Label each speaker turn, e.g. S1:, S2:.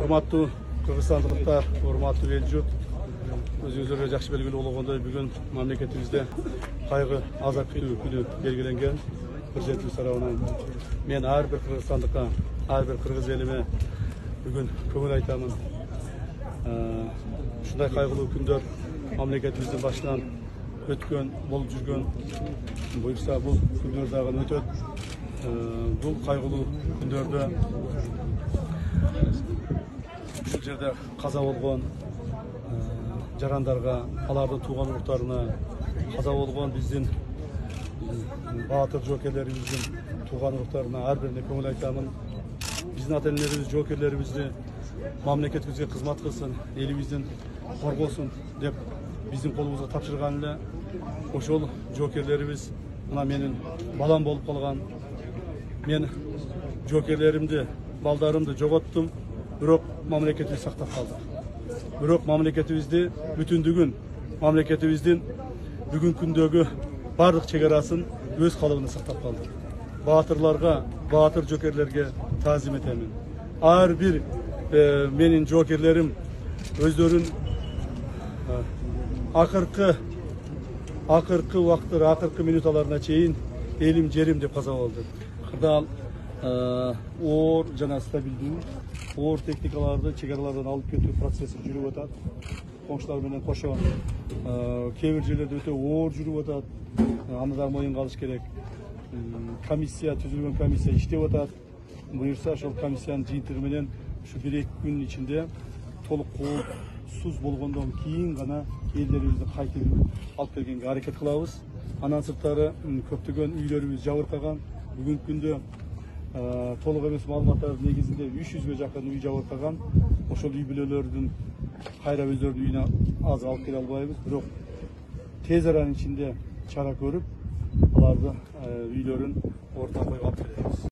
S1: Урматтуу кыргызстандыктар, урматтуу эл журт, өзүңүздөргө жакшы белгилүү болгондой бүгүн мамлекетибизде кайгы азап күнү белгиленген. Президентибиз тарабынан мен ар бир кыргызстандыкка, ар бир кыргыз элиме бүгүн көңүл айтамын. Ушундай кайгылуу күндөр мамлекетибиздин башынан өткөн, болуп жүргөн. Буюрса бул күндөр дагы өтөт. Бул кайгылуу күндөрдө ушул жерде каза болгон жарандарга, алардын тууган уруктарына, каза болгон биздин баатыр жоокерлерибиздин тууган уруктарына ар бирине көңүл айтамын. Биздин ата энелерибиз жоокерлерибизди мамлекетибизге кызмат кылсын, элибиздин коргосун деп биздин колубузга тапшырган эле. Ошол жоокерлерибиз мына менин балам болуп калган. Мен жоокерлеримди, балдарымды жоготтум, бирок мамлекетибиз сактап калды. Бирок мамлекетибизди бүтүндүгүн, мамлекетибиздин бүгүнкү күндөгү бардык чегарасын өз калыбында сактап калды. Баатырларга, баатыр жоокерлерге таазим этемин. Ар бир менин жоокерлерим өздөрүн акыркы убакыттар, акыркы минуталарына чейин элим, жерим деп каза болду. Кырдаал оор жана стабилдүү, оор техникаларды чегаралардан алып кетүү процесси жүрүп атат. Коңшулар менен кошо кээ бир жерлерде өтө оор жүрүп атат. Аны да моюнга алыш керек. Комиссия түзүлгөн, комиссия иштеп атат. Буюрса ошол комиссиянын жыйынтыгы менен ушу 1-2 күн ичинде толук коопсуз болгондон кийин гана элдерибизди кайтып алып келгенге аракет кылабыз. Андан сырткары көптөгөн үйлөрүбүз жабыркаган. Бүгүнкү күндө толук эмес маалыматтардын негизинде 300ге жакын үй жабыркаган. Ошол үй бүлөлөрдүн кайра өздөрүнүн үйүнө азыр алып келе албайбыз. Бирок тез аранын ичинде чара көрүп, аларды үйлөрүн ордуна койгон алып келебиз.